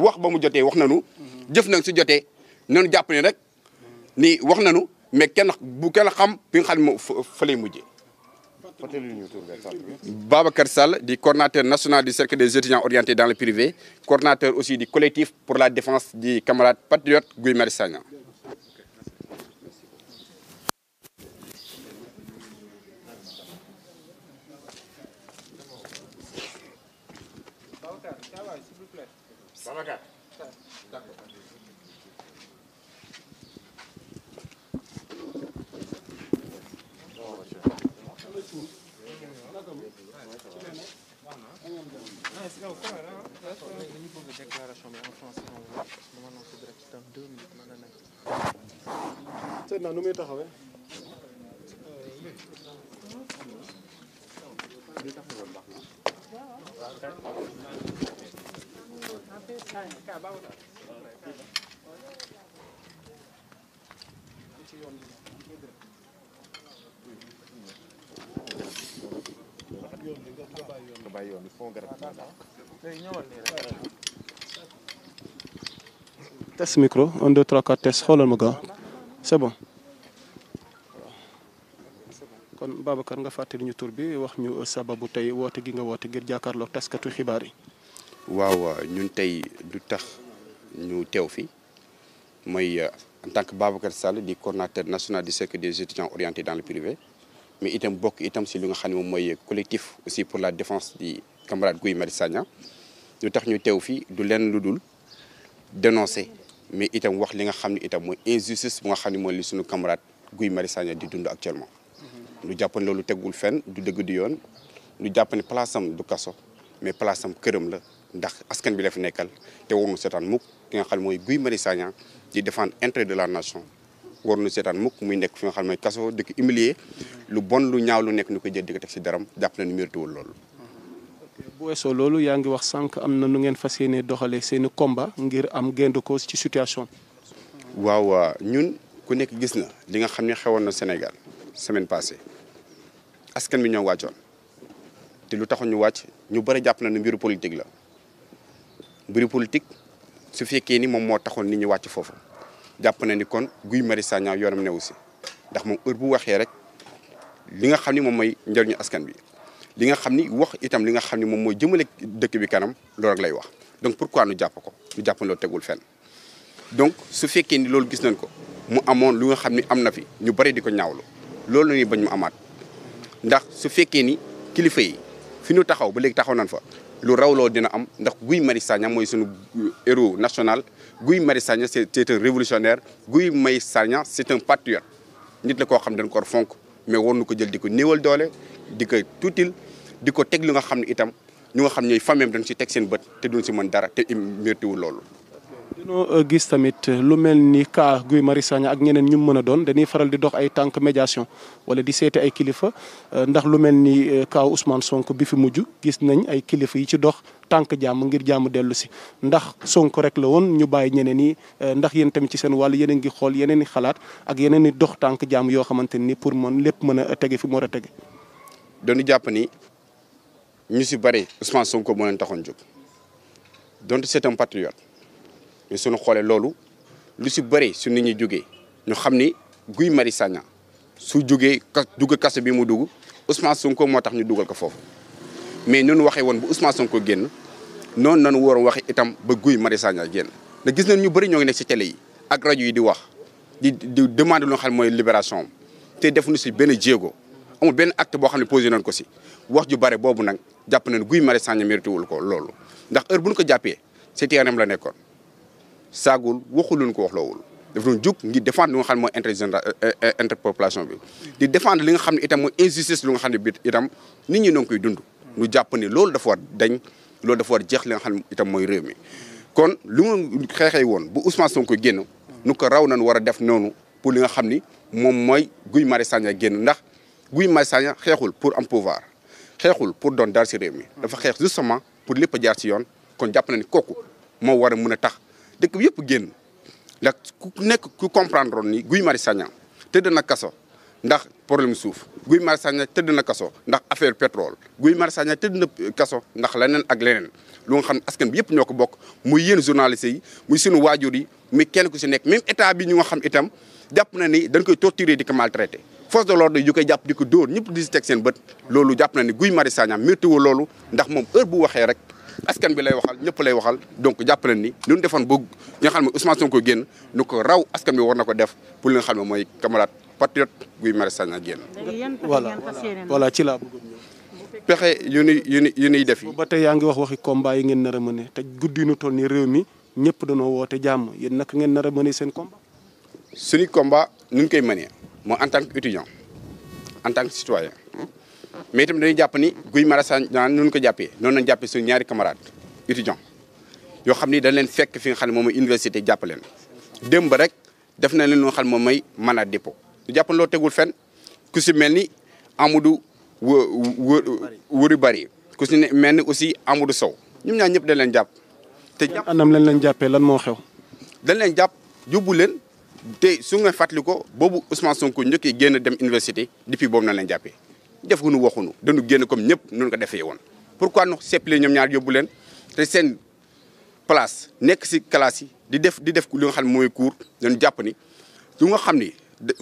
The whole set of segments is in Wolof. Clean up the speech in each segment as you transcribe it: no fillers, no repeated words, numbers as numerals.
wax ba mu jotee wax nañu jëf nañ su jotee noonu jàpp ne rek ni wax nañu mais kenn bu kenn xam bi nga xam ne moom fa lay mujjee. Babacar Sall di coordinateur national du cercle des étudiants orientés dans le privé, coordinateur aussi du collectif pour la défense du camarade patriote Guy Marius Sagna. Seydina nu muy taxawee test micro 1 2 3 4 test xoolal ma gaaw c'est bon kon Babacar nga fàttali ñu tur bi wax ñu sababu tey woote gi nga woote ngir jàkkaarloo taskatu xibaar yi. waaw ñun tey du tax ñu teew fi mooy en tant que Babacar Sall di coordinateur national du cercle des étudiants orientés dans le privé mais itam bokk itam si li nga xam ne moom mooy collectif aussi pour la défense du camarade Guy Marius Sagna du tax ñu teew fi du leen lu dul dénoncer mais itam wax li nga xam ne itam mooy injustice bu nga xam ne mooy li suñu camarade Guy Marius Sagna di dund actuellement. ñu jàpp ne loolu teggul fenn du dëgg du yoon ñu jàpp ne place am du kaso mais place am këram la ndax askan bi la fi nekkal te war nu seetaan mukk ki nga xam ne mooy Guy Marius Sagna di défendre intérêt de la nation war nu seetaan mukk muy nekk fi nga xam ne mooy kaso di ko humilier lu bon lu ñaaw lu nekk ñu koy jël di ko teg si daram jàpp na ni mérituwul loolu. bu weesoo loolu yaa ngi wax sànq am na nu ngeen fas yéene doxalee seeni combat ngir am gain de cause ci situation. waaw ñun ku nekk gis na li nga xam ne xewoon na Sénégal semaine passée askan bi ñoo wàccoon te lu taxoon ñu wàcc ñu bëri jàpp na ne mbiru politique la mbiru politique su fekkee ni moom moo taxoon nit ñi wàcc foofu jàpp na ni kon Guy Marius Sagna yoonam newu si ndax moom heure bu waxee rek li nga xam ni moom mooy njëriñu askan bi li nga xam ni wax itam li nga xam ni moom mooy jëmale dëkk bi kanam loolu rek lay wax donc pourquoi nu jàpp ko ñu jàpp loolu tegul fenn donc su fekkee ni loolu gis nañ ko mu amoon lu nga xam ni am na fi ñu bëri di ko ñaawlu loolu la ñuy bañ mu amaat ndax su fekkee ni kilifa yi fi ñu taxaw ba léegi taxaw nañ fa lu rawloo dina am ndax Guy Marius Sagna mooy sunu héros national Guy Marius Sagna c'est un révolutionnaire Guy Marius Sagna c'est un patriote nit la koo xam dañ ko fonk mais war nu ko jël di ko néewal doole di ko tuutil di ko teg lu nga xam ne itam ñu nga xam ñooy famille dañ ci teg seen bët te duñ si mën dara te méritiwul loolu. dinoo gis tamit lu mel ni cas Guy Marius Sagna ak ñeneen ñu mën a doon dañuy faral di dox ay tànk médiation wala di seeti ay kilifa ndax lu mel ni cas Ousmane Sonko bi fi mujj gis nañ ay kilifa yi ci dox tànk jàmm ngir jàmm dellu si ndax Sonko rek la woon ñu bàyyi ñeneen ñi ndax yéen tamit ci seen wàll yéen a ngi xool yeneen i xalaat ak yeneen i dox tànk jàmm yoo xamante ni pour mën lépp mën a tege fi mu war a tege. dañu jàpp ni ñu si bëri Ousmane Sonko moo leen taxoon jóg donc c'est un patriote. mais suñu xoolee loolu lu si bëri su nit ñi jógee ñu xam ni Guy Marius Sagna su jógee dugg kaso bi mu dugg Ousmane Sonko moo tax ñu dugal ko foofu mais noonu waxee woon bu Ousmane Sonko génn noonu nañu waroon waxee itam ba Guy Marius Sagna génn da gis nañ ñu bëri ñoo ngi nekk si télé yi ak rajo yi di wax di demande lu nga xam mooy libération te defuñu si benn jéego amul benn acte boo xam ne posé nañ ko si wax ju bare boobu nag jàpp nañ Guy Marius Sagna mérité wul ko loolu ndax heure bu ñu ko jàppee ci TNM la nekkoon saagul waxul luñ ko wax loowul daf doon jóg ngir défendre li nga xam ne mooy intérêt interpopulation bi di défendre li nga xam ne itam mooy injustice lu nga xam ne bi itam nit ñi noo ngi koy dund ñu jàpp ni loolu dafa war dañ loolu dafa war jeex li nga xam ne itam mooy réew mi kon lu mu xeexee woon bu Ousmane Sonko génn nu ko raw nañ war a def noonu pour li nga xam ni moom mooy Guy Marius Sagna génn ndax Guy Marius Sagna xeexul pour am pouvoir xeexul pour doon dara si réew mi dafa xeex justement pour lépp a jaar si yoon kon jàpp na ni kooku moo war a mën a tax dëkk bi yëpp génn ndax ku nekk ku comprendre woon ni Guy Marius Sagna tëdd na kaso ndax problème suuf Guy Marius Sagna tëdd na kaso ndax affaire pétrole Guy Marius Sagna tëdd na kaso ndax leneen ak leneen lu nga xam ne askan bi yëpp ñoo ko bokk muy yéen journalistes yi muy sunu waajur yi muy kenn ku si nekk même état bi ñu nga xam itam jàpp na ni dañ koy torturer di ko maltraiter force de l'ordre yu koy jàpp di ko dóor ñëpp di si teg seen bët loolu jàpp na ni Guy Marius Sagna météo loolu ndax moom heure bu waxee rek askan bi lay waxal ñëpp lay waxal donc jàpp na ni lu ñu defoon ba nga xam ne Ousmane Sonko génn nu ko raw askan bi war na ko def pour li nga xam ne mooy camarade patriote Guy Marius Sagna génn. voilà ci laa bëggoon ñëw. pexe yu nuy def yi. ba tey yaa ngi waxi combat yi ngeen nar a mëne te guddi nu toll nii réew mi ñëpp dañoo woote jàmm yéen naka ngeen nar a mëne seen combat. suñu combat nu ñu koy mënee mooy en tant que étudiant en tant que citoyen mais itam dañuy jàpp ni Guy Marius Sagna nu ñu ko jàppee noonu lañ jàppee suñu ñaari camarades étudiants yoo xam ni dañ leen fekk fi nga xam ne moom mooy université jàpp leen démb rek def na leen loo xam ne moom mooy mandat de dépôt ñu jàpp loo tegul fenn ku si mel ni Amadou Wuri Bari ku si mel ni aussi Amadou Sow ñoom ñaar ñëpp dañ leen jàpp. te jàpp anam lañ leen jàppee lan moo xew. dañ leen jàpp yóbbu leen te su nga fàttali ko boobu Ousmane Sonko njëkkee génn dem université depuis boobu na leen jàppee def gu nu waxunu dañu génn comme ñëpp nun ko defee woon. pourquoi nu seppale ñoom ñaar yóbbu leen te seen place nekk si classe yi di def li nga xam ne mooy cours dañu jàpp ni lu nga xam ni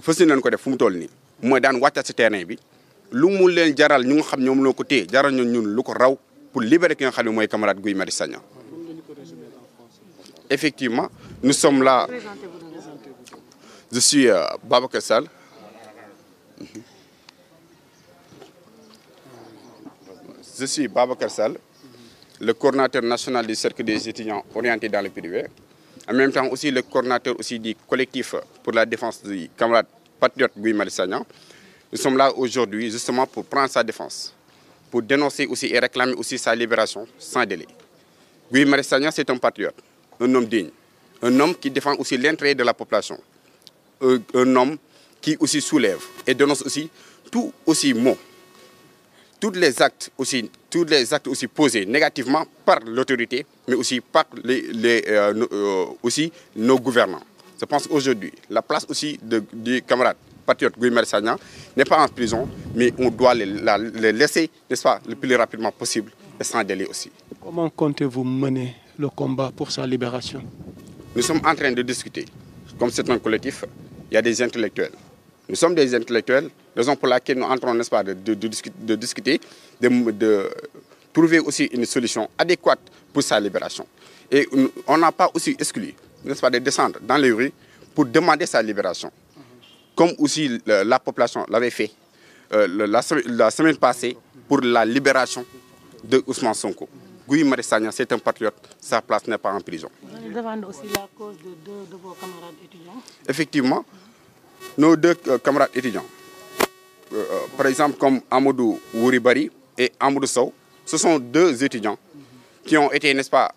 fas nañ ko def fu mu toll nii mooy daan wàccat si terrain bi lu mu leen jaral ñu nga xam ñoom loo ko téye jaral ñun lu ko raw pour libérer ki nga xam ne mooy camarade Guy Marius Sagna. Effectivement, nous sommes là. Je suis Babacar Sall. Je suis Babacar Sall, le coordinateur national du cercle des étudiants orientés dans le privé. En même temps aussi le coordinateur aussi du collectif pour la défense du camarade patriote Guy Marius Sagna. Nous sommes là aujourd'hui justement pour prendre sa défense, pour dénoncer aussi et réclamer aussi sa libération sans délai. Guy Marius Sagna, c'est un patriote, un homme digne, un homme qui défend aussi l'intérêt de la population, un homme qui aussi soulève et dénonce aussi tout aussi mot, tous les actes aussi posés négativement par l'autorité, mais aussi par aussi nos gouvernants. Je pense qu'aujourd'hui, la place aussi du camarade patriote Guy Marius Sagna n'est pas en prison, mais on doit les laisser, n'est-ce pas, le plus rapidement possible et sans délai aussi. Comment comptez-vous mener le combat pour sa libération? Nous sommes en train de discuter. Comme c'est un collectif, il y a des intellectuels. Nous sommes des intellectuels, raison pour laquelle nous entrons, n'est-ce pas, de discuter, de trouver aussi une solution adéquate pour sa libération. Et on n'a pas aussi exclu, n'est-ce pas, de descendre dans les rues pour demander sa libération. Comme aussi la population l'avait fait la semaine passée pour la libération de Ousmane Sonko. Guy Marius Sagna, c'est un patriote, sa place n'est pas en prison. Vous demandez aussi la cause de deux de vos camarades étudiants? Effectivement, nos deux camarades étudiants, par exemple comme Amadou Wuri Bari et Amadou Sow, ce sont deux étudiants qui ont été, n'est-ce pas,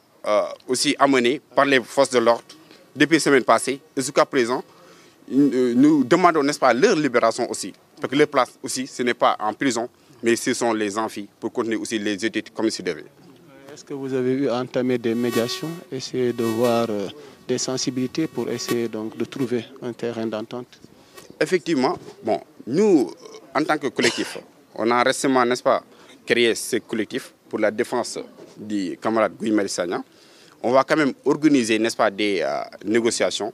aussi amenés par les forces de l'ordre depuis la semaine passée. Et jusqu'à présent, nous demandons, n'est-ce pas, leur libération aussi. Parce que leur place aussi, ce n'est pas en prison, mais ce sont les amphis pour continuer aussi les études comme il devait. Est-ce que vous avez eu à entamer des médiations, essayer de voir des sensibilités pour essayer donc de trouver un terrain d'entente? Effectivement, bon, nous, en tant que collectif, on a récemment, n'est-ce pas, créé ce collectif pour la défense du camarade Guy Marius Sagna. On va quand même organiser, n'est-ce pas, des négociations.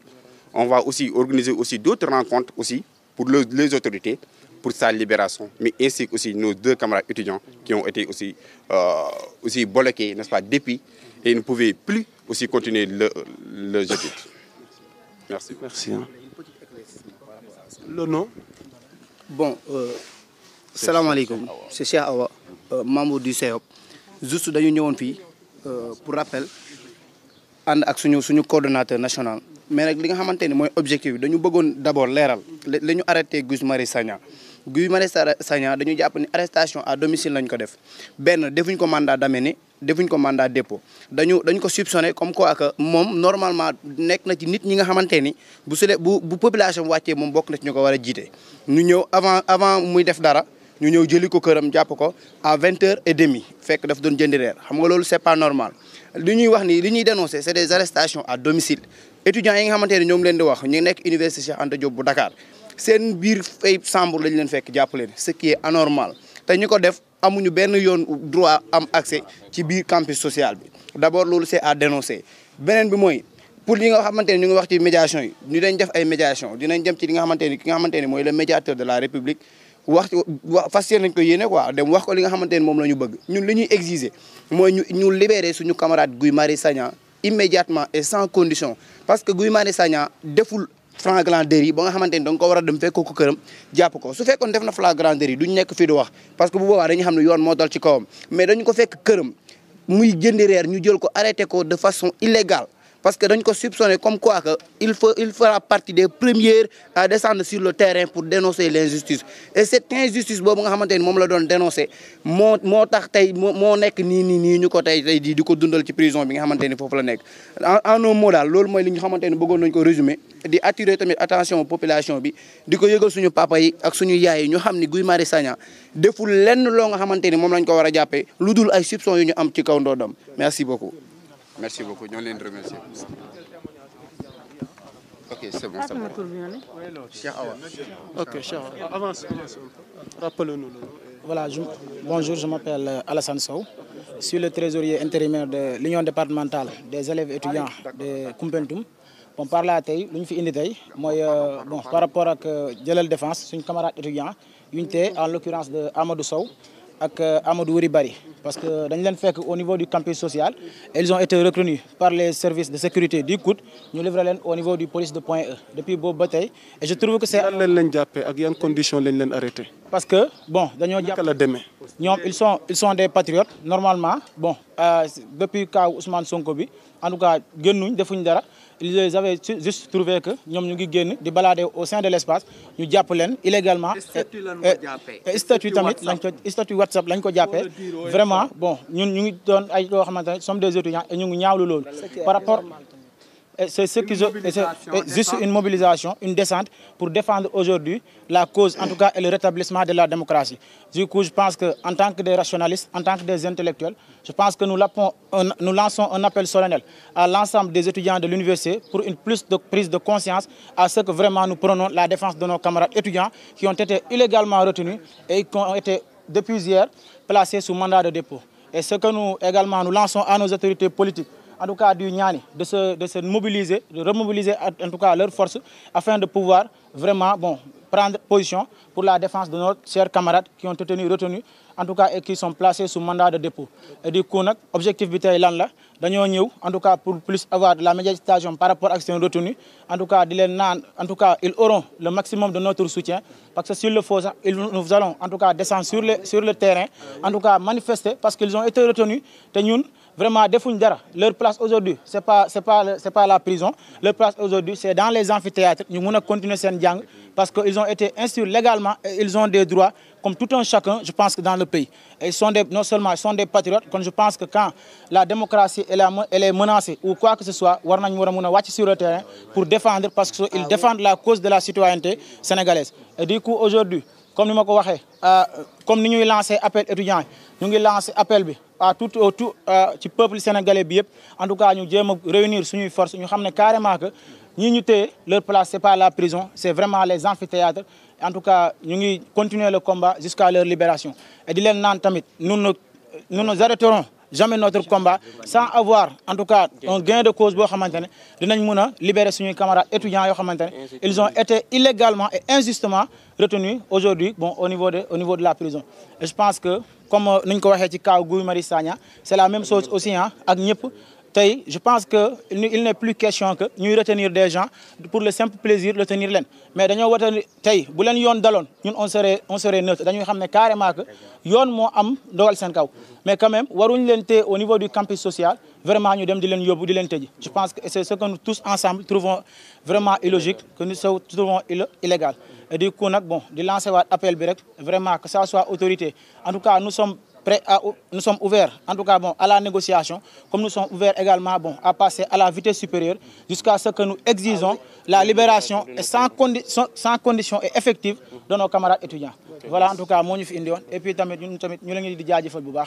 On va aussi organiser aussi d'autres rencontres aussi pour les autorités, pour sa libération, mais ainsi aussi nos deux camarades étudiants qui ont été aussi bloqués, n'est-ce pas, depuis, et ne pouvaient plus aussi continuer leurs études. Merci. Merci. Le nom? Bon, salam alaikum, c'est Cheikh Awa, membre du CEOP. Juste dañu ñëwoon fii pour rappel ànd ak suñu coordonnateur national. Mais nag li nga xamante ni mooy objectif bi dañu bëggoon d'abord leeral la ñu arrêté Guy Marius Sagna. Guy Marius Sagna dañu jàpp ni arrestation à domicile lañ ko def benn defuñ ko mandat d'amener defuñ ko mandat dépôt dañu ko soupçonné comme quoi que moom normalement nekk na ci nit ñi nga xamante ni bu population wàccee moom bokk na ci ñu ko war a jiite. ñu ñëw avant muy def dara ñu ñëw jëli ko këram jàpp ko à 20h30 fekk daf doon jëndi reer xam nga loolu c'est pas normal. li ñuy wax ni li ñuy dénoncer c'est des arrestations à domicile étudiants yi nga xamante ni ñoom leen di wax ñu nekk université Cheikh Anta Diop bu Dakar. seen biir ay chambre lañ leen fekk jàpp leen ce qui est anormal te ñu ko def amuñu benn yoon droit am accès ci biir campus social bi d'abord loolu c'est à dénoncer beneen bi mooy pour li nga xamante ne ñu ngi wax ci médiation yi ñu dañ def ay médiation dinañ dem ci li nga xamante ni ki nga xamante ni mooy le médiateur de la République wax fas yéene nañ ko yéene quoi dem wax ko li nga xamante ni moom la ñu bëgg ñun li ñuy exiger mooy ñu libérer suñu camarade Guy Marius Sagna immédiatement et sans condition parce que Guy Marius Sagna deful flagrant délit ba nga xamante ni da nga ko war a dem fekk ko këram jàpp ko su fekkoon def na flagrant délit duñ nekk fii di wax parce que bu boobaa dañuy xam ne yoon moo dal ci kawam mais dañu ko fekk këram muy jëndi reer ñu jël ko arrêté ko de façon illégale parce que dañ ko soupçonné comme quoi que il fera partie des premiers à descendre sur le terrain pour dénoncer l'injustice et cette injustice boobu nga xamante ni moom la doon dénoncer moo tax tey moo nekk nii ñu ko tey di ko dundal ci prison bi nga xamante ni foofu la nekk en un mot daal loolu mooy li ñu xamante ni bëggoon nañ ko résumer di attirer tamit attention population bi di ko yëgal suñu papa yi ak suñu yaay yi ñu xam ni Guy Marius Sagna deful lenn loo nga xamante ni moom lañ ko war a jàppee lu dul ay soupçons yu ñu am ci kaw ndoodam merci beaucoup. Merci beaucoup ñoo leen remercier. Ok, c'est bon, ça va. Cheikh Awa. Ok, Cheikh Awa, avance. Rappelez-nous. Voilà, bonjour, je m'appelle Alassane Sow. Je suis le trésorier intérimaire de l'Union départementale des élèves étudiants de Koumpentoum. Bon, par là, tey lu ñu fi indi tey mooy bon par rapport ak Jëlal Défense suñu camarade étudiant yu ñu tee en l'occurrence de Amadou Sow ak Amadou Wuri Bari parce que dañ leen fekk au niveau du campus social et ils ont été reconnus par les services de sécurité du COUD ñu livré leen au niveau du police de Point E depuis boobu ba tey et je trouve que c'est lan leen jàppee ak yan conditions lañ leen arrêté. parce que bon dañoo jàpp la demee. ñoom ils sont des patriotes normalement bon depuis cas Ousmane Sonko bi en tout cas génnuñ defuñ dara ils avaient juste trouvé que ñoom ñu ngi génn di balader au sein de l'espace ñu jàpp leen illégalement et statut tamit lañ ko statut WhatsApp lañ ko jàppee vraiment bon ñun ñu ngi doon ay loo xamante ne sommes des étudiants et ñu ngi ñaawlu loolu par rapport c'est ce qu'ils ont c'est juste une mobilisation une descente pour défendre aujourd'hui la cause en tout cas et le rétablissement de la démocratie. Du coup je pense que en tant que des rationalistes en tant que des intellectuels je pense que nous lançons un appel solennel à l'ensemble des étudiants de l'université pour une plus de prise de conscience à ce que vraiment nous prenons la défense de nos camarades étudiants qui ont été illégalement retenus et qui ont été depuis hier placés sous mandat de dépôt. Et ce que nous également nous lançons à nos autorités politiques en tout cas du ñaani de se mobiliser de remobiliser en tout cas leurs forces afin de pouvoir vraiment bon prendre position pour la défense de nos chers camarades qui ont été retenus en tout cas et qui sont placés sous mandat de dépôt. Et du coup nag objectif bi tey lan la dañoo ñëw en tout cas pour plus avoir de la médiatisation par rapport ak seen retenus en tout cas di leen naan en tout cas ils auront le maximum de notre soutien parce que s'il le faut sax nous allons en tout cas descendre sur le terrain en tout cas manifester parce qu'ils ont été retenus te ñun vraiment defuñ dara leur place aujourd'hui c'est pas la prison leur place aujourd'hui c'est dans les amphithéâtres ñu mën a continuer seen jàng parce que ils ont été instruits légalement et ils ont des droits comme tout un chacun je pense que dans le pays et non seulement ils sont des patriotes kon je pense que quand la démocratie elle est menacée ou quoi que ce soit war nañ war a mën a wàcc sur le terrain pour défendre parce que ils défendent la cause de la citoyenneté sénégalaise et du coup aujourd'hui comme ni ma ko waxee comme ni ñuy lancer appel étudiants ñu ngi lancer appel bi à tout ci peuple sénégalais bi yëpp en tout cas ñu jéem a réunir suñuy force ñu xam ne carrément que ñii ñu téye leur place c'est pas la prison c'est vraiment les amphithéâtres en tout cas ñu ngi continuer le combat jusqu'à leur libération et di leen naan tamit nous nous arrêterons jamais notre combat sans avoir en tout cas un gain de cause boo xamante ne dinañ mën a libérer suñuy camarades étudiants yoo xamante ne ils ont été illégalement et injustement retenus aujourd'hui bon au niveau de la prison et je pense que comme niñ ko waxee ci cas Guy Marius Sagna c'est la même chose aussi ak ñëpp tey je pense que il n'est plus question que ñuy retenir des gens pour le simple plaisir retenir leen mais dañoo wata tey bu leen yoon daloon ñun on serait neutre dañuy xam ne carrément que yoon moo am dogal seen kaw mais quand même waruñ leen téye au niveau du campus social vraiment ñu dem di leen yóbbu di leen tëji je pense que c'est ce que nous tous ensemble trouvons vraiment illogique que nous trouvons illégal et du coup nag bon di lancer waat appel bi rek vraiment que ça soit autorité en tout cas nous sommes ouverts en tout cas bon à la négociation comme nous sommes ouverts également bon à passer à la vitesse supérieure jusqu'à ce que nous exigeons la libération et sans condition et effective de nos camarades étudiants voilà en tout cas moo ñu fi indi woon et puis tamit ñun tamit ñu la ngi di jaajëfal bu baax